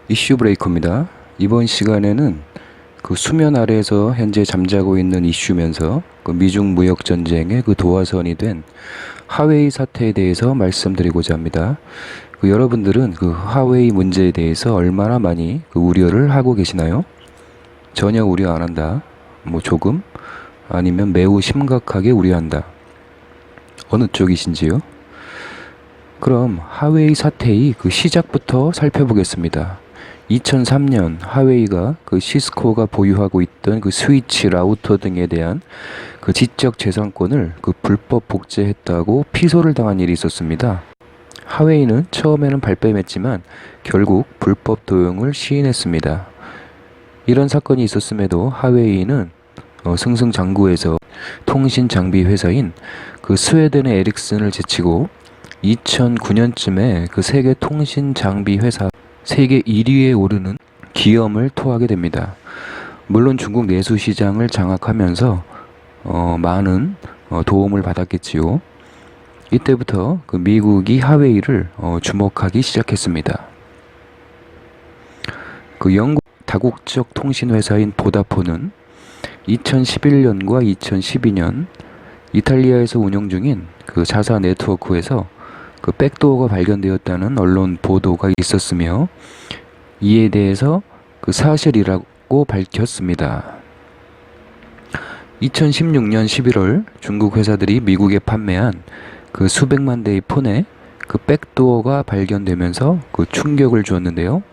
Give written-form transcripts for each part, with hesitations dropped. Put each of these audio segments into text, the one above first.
이슈 브레이커입니다. 이번 시간에는 그 수면 아래에서 현재 잠자고 있는 이슈면서 그 미중 무역 전쟁의 그 도화선이 된 하웨이 사태에 대해서 말씀드리고자 합니다. 여러분들은 그 하웨이 문제에 대해서 얼마나 많이 그 우려를 하고 계시나요? 전혀 우려 안 한다. 뭐 조금? 아니면 매우 심각하게 우려한다. 어느 쪽이신지요? 그럼 하웨이 사태의 그 시작부터 살펴보겠습니다. 2003년 하웨이가 그 시스코가 보유하고 있던 그 스위치 라우터 등에 대한 그 지적 재산권을 그 불법 복제했다고 피소를 당한 일이 있었습니다. 하웨이는 처음에는 발뺌했지만 결국 불법 도용을 시인했습니다. 이런 사건이 있었음에도 하웨이는 승승장구해서 통신 장비 회사인 그 스웨덴의 에릭슨을 제치고 2009년쯤에 그 세계 통신 장비 회사 세계 1위에 오르는 기염을 토하게 됩니다. 물론 중국 내수 시장을 장악하면서 많은 도움을 받았겠지요. 이때부터 그 미국이 하웨이를 주목하기 시작했습니다. 그 영국 다국적 통신 회사인 보다폰은 2011년과 2012년 이탈리아에서 운영 중인 그 자사 네트워크에서 그 백도어가 발견되었다는 언론 보도가 있었으며 이에 대해서 그 사실이라고 밝혔습니다. 2016년 11월 중국 회사들이 미국에 판매한 그 수백만 대의 폰에 그 백도어가 발견되면서 그 충격을 주었는데요.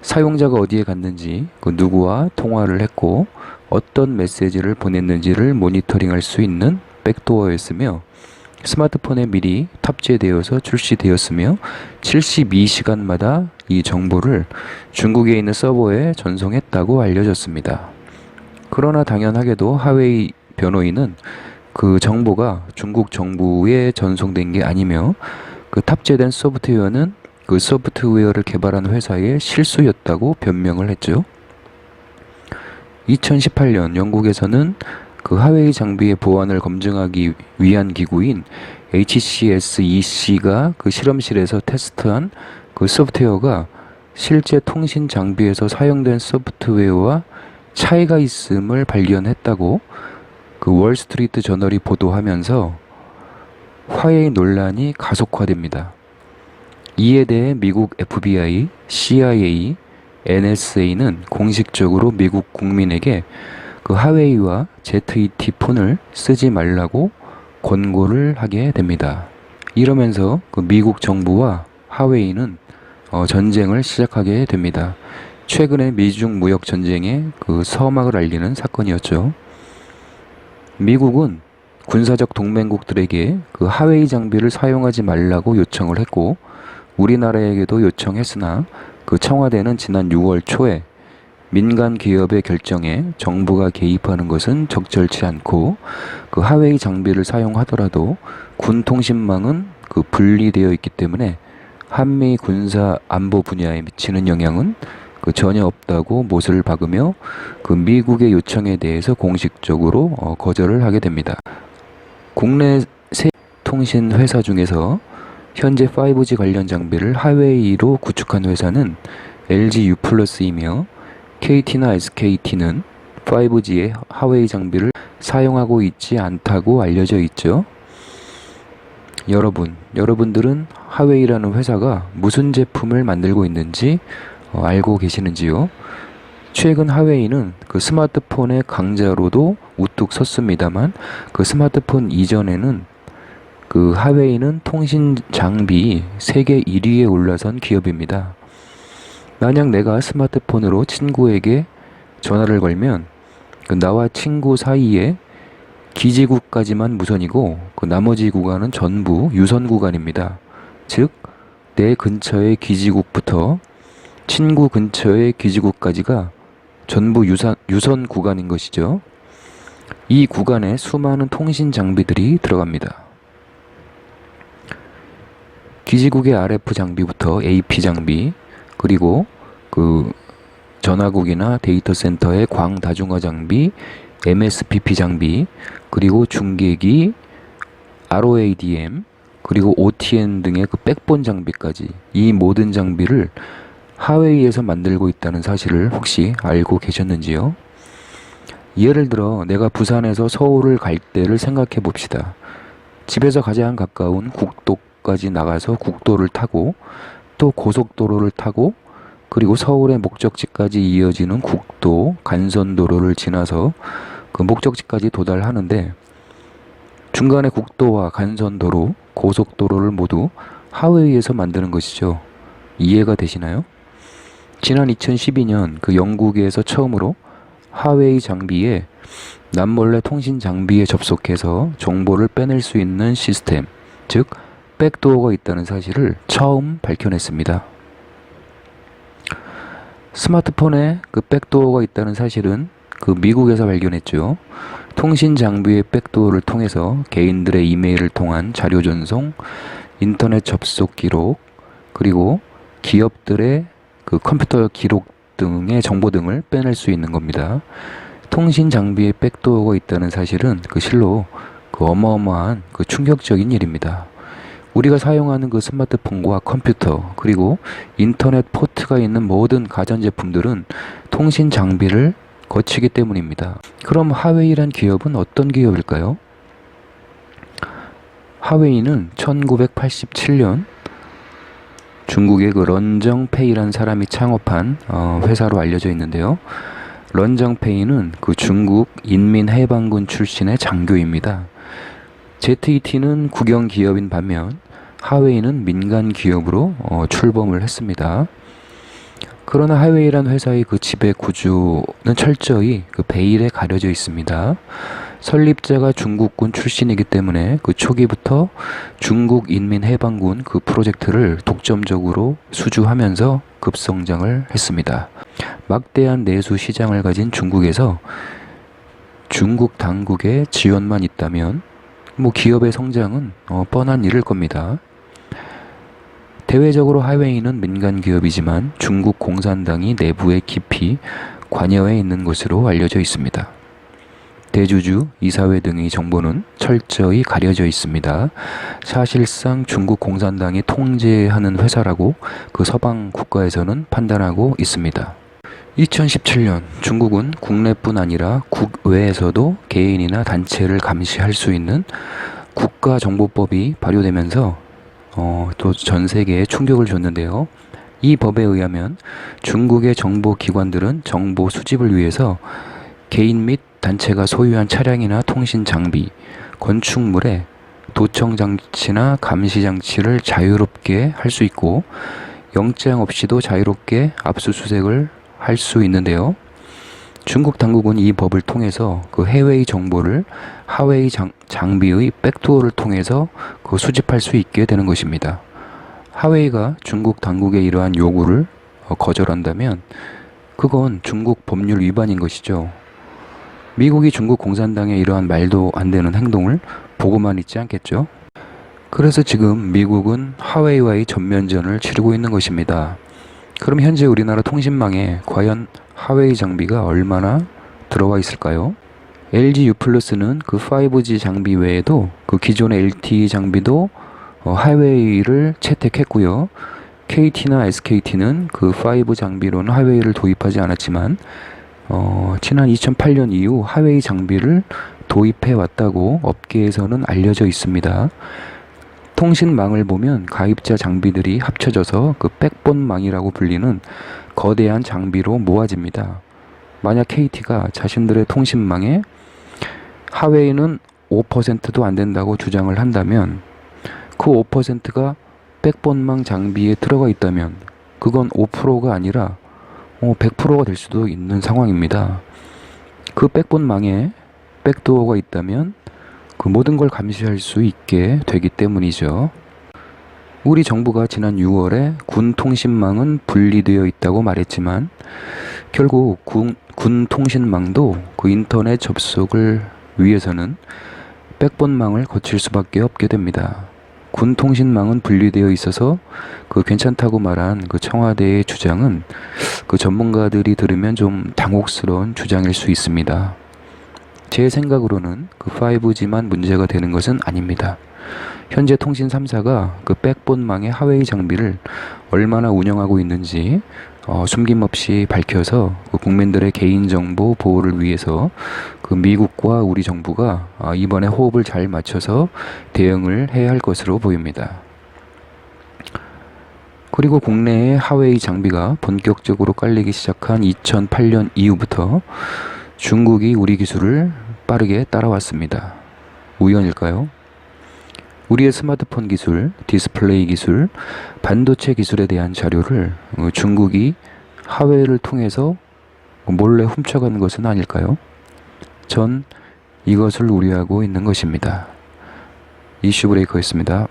사용자가 어디에 갔는지, 그 누구와 통화를 했고 어떤 메시지를 보냈는지를 모니터링할 수 있는 백도어였으며 스마트폰에 미리 탑재되어서 출시되었으며 72시간마다 이 정보를 중국에 있는 서버에 전송했다고 알려졌습니다. 그러나 당연하게도 하웨이 변호인은 그 정보가 중국 정부에 전송된 게 아니며 그 탑재된 소프트웨어는 그 소프트웨어를 개발한 회사의 실수였다고 변명을 했죠. 2018년 영국에서는 그 하웨이 장비의 보안을 검증하기 위한 기구인 HCSEC가 그 실험실에서 테스트한 그 소프트웨어가 실제 통신 장비에서 사용된 소프트웨어와 차이가 있음을 발견했다고 그 월스트리트 저널이 보도하면서 화웨이 논란이 가속화됩니다. 이에 대해 미국 FBI, CIA, NSA는 공식적으로 미국 국민에게 그 하웨이와 ZTE 폰을 쓰지 말라고 권고를 하게 됩니다. 이러면서 그 미국 정부와 하웨이는 전쟁을 시작하게 됩니다. 최근에 미중 무역 전쟁의 그 서막을 알리는 사건이었죠. 미국은 군사적 동맹국들에게 그 하웨이 장비를 사용하지 말라고 요청을 했고 우리나라에게도 요청했으나 그 청와대는 지난 6월 초에 민간 기업의 결정에 정부가 개입하는 것은 적절치 않고 그 하웨이 장비를 사용하더라도 군 통신망은 그 분리되어 있기 때문에 한미 군사 안보 분야에 미치는 영향은 그 전혀 없다고 못을 박으며 그 미국의 요청에 대해서 공식적으로 거절을 하게 됩니다. 국내 세 통신 회사 중에서 현재 5G 관련 장비를 하웨이로 구축한 회사는 LG U+이며 KT나 SKT는 5G의 하웨이 장비를 사용하고 있지 않다고 알려져 있죠. 여러분들은 하웨이라는 회사가 무슨 제품을 만들고 있는지 알고 계시는지요? 최근 하웨이는 그 스마트폰의 강자로도 우뚝 섰습니다만 그 스마트폰 이전에는 그 하웨이는 통신 장비 세계 1위에 올라선 기업입니다. 만약 내가 스마트폰으로 친구에게 전화를 걸면 그 나와 친구 사이에 기지국까지만 무선이고 그 나머지 구간은 전부 유선 구간입니다. 즉, 내 근처의 기지국부터 친구 근처의 기지국까지가 전부 유선 구간인 것이죠. 이 구간에 수많은 통신 장비들이 들어갑니다. 기지국의 RF 장비부터 AP 장비, 그리고 그 전화국이나 데이터 센터의 광다중화 장비, MSPP 장비, 그리고 중계기, ROADM, 그리고 OTN 등의 그 백본 장비까지 이 모든 장비를 하웨이에서 만들고 있다는 사실을 혹시 알고 계셨는지요? 예를 들어 내가 부산에서 서울을 갈 때를 생각해 봅시다. 집에서 가장 가까운 국도까지 나가서 국도를 타고 또 고속도로를 타고 그리고 서울의 목적지까지 이어지는 국도, 간선도로를 지나서 그 목적지까지 도달하는데 중간에 국도와 간선도로, 고속도로를 모두 하웨이에서 만드는 것이죠. 이해가 되시나요? 지난 2012년 그 영국에서 처음으로 하웨이 장비에 남몰래 통신 장비에 접속해서 정보를 빼낼 수 있는 시스템, 즉 백도어가 있다는 사실을 처음 밝혀냈습니다. 스마트폰에 그 백도어가 있다는 사실은 그 미국에서 발견했죠. 통신 장비의 백도어를 통해서 개인들의 이메일을 통한 자료 전송, 인터넷 접속 기록, 그리고 기업들의 그 컴퓨터 기록 등의 정보 등을 빼낼 수 있는 겁니다. 통신 장비에 백도어가 있다는 사실은 그 실로 그 어마어마한 그 충격적인 일입니다. 우리가 사용하는 그 스마트폰과 컴퓨터 그리고 인터넷 포트가 있는 모든 가전제품들은 통신 장비를 거치기 때문입니다. 그럼 하웨이란 기업은 어떤 기업일까요? 하웨이는 1987년 중국의 그 런정페이라는 사람이 창업한 회사로 알려져 있는데요. 런정페이는 그 중국 인민해방군 출신의 장교입니다. ZT는 국영 기업인 반면 하웨이는 민간 기업으로 출범을 했습니다. 그러나 하웨이란 회사의 그 지배 구조는 철저히 그 베일에 가려져 있습니다. 설립자가 중국군 출신이기 때문에 그 초기부터 중국 인민해방군 그 프로젝트를 독점적으로 수주하면서 급성장을 했습니다. 막대한 내수 시장을 가진 중국에서 중국 당국의 지원만 있다면 기업의 성장은 뻔한 일일 겁니다. 대외적으로 하웨이는 민간 기업이지만 중국 공산당이 내부에 깊이 관여해 있는 것으로 알려져 있습니다. 대주주, 이사회 등의 정보는 철저히 가려져 있습니다. 사실상 중국 공산당이 통제하는 회사라고 그 서방 국가에서는 판단하고 있습니다. 2017년 중국은 국내뿐 아니라 국외에서도 개인이나 단체를 감시할 수 있는 국가정보법이 발효되면서 또 전 세계에 충격을 줬는데요. 이 법에 의하면 중국의 정보기관들은 정보 수집을 위해서 개인 및 단체가 소유한 차량이나 통신 장비, 건축물에 도청 장치나 감시 장치를 자유롭게 할 수 있고 영장 없이도 자유롭게 압수수색을 할 수 있는데요. 중국 당국은 이 법을 통해서 그 해외의 정보를 하웨이 장비의 백도어를 통해서 그 수집할 수 있게 되는 것입니다. 하웨이가 중국 당국의 이러한 요구를 거절한다면 그건 중국 법률 위반인 것이죠. 미국이 중국 공산당의 이러한 말도 안 되는 행동을 보고만 있지 않겠죠. 그래서 지금 미국은 하웨이와의 전면전을 치르고 있는 것입니다. 그럼 현재 우리나라 통신망에 과연 하웨이 장비가 얼마나 들어와 있을까요? LG U+는 그 5G 장비 외에도 그 기존의 LTE 장비도 하웨이를 채택했고요. KT나 SKT는 그 5 장비로는 하웨이를 도입하지 않았지만 지난 2008년 이후 하웨이 장비를 도입해 왔다고 업계에서는 알려져 있습니다. 통신망을 보면 가입자 장비들이 합쳐져서 그 백본망이라고 불리는 거대한 장비로 모아집니다. 만약 KT가 자신들의 통신망에 하웨이는 5%도 안 된다고 주장을 한다면 그 5%가 백본망 장비에 들어가 있다면 그건 5%가 아니라 100%가 될 수도 있는 상황입니다. 그 백본망에 백도어가 있다면 그 모든 걸 감시할 수 있게 되기 때문이죠. 우리 정부가 지난 6월에 군 통신망은 분리되어 있다고 말했지만 결국 군 통신망도 그 인터넷 접속을 위해서는 백본망을 거칠 수밖에 없게 됩니다. 군 통신망은 분리되어 있어서 그 괜찮다고 말한 그 청와대의 주장은 그 전문가들이 들으면 좀 당혹스러운 주장일 수 있습니다. 제 생각으로는 그 5G만 문제가 되는 것은 아닙니다. 현재 통신 3사가 그 백본망의 하웨이 장비를 얼마나 운영하고 있는지 숨김없이 밝혀서 그 국민들의 개인정보 보호를 위해서 그 미국과 우리 정부가 이번에 호흡을 잘 맞춰서 대응을 해야 할 것으로 보입니다. 그리고 국내에 하웨이 장비가 본격적으로 깔리기 시작한 2008년 이후부터 중국이 우리 기술을 빠르게 따라왔습니다. 우연일까요? 우리의 스마트폰 기술, 디스플레이 기술, 반도체 기술에 대한 자료를 중국이 하웨이를 통해서 몰래 훔쳐가는 것은 아닐까요? 전 이것을 우려하고 있는 것입니다. 이슈 브레이커였습니다.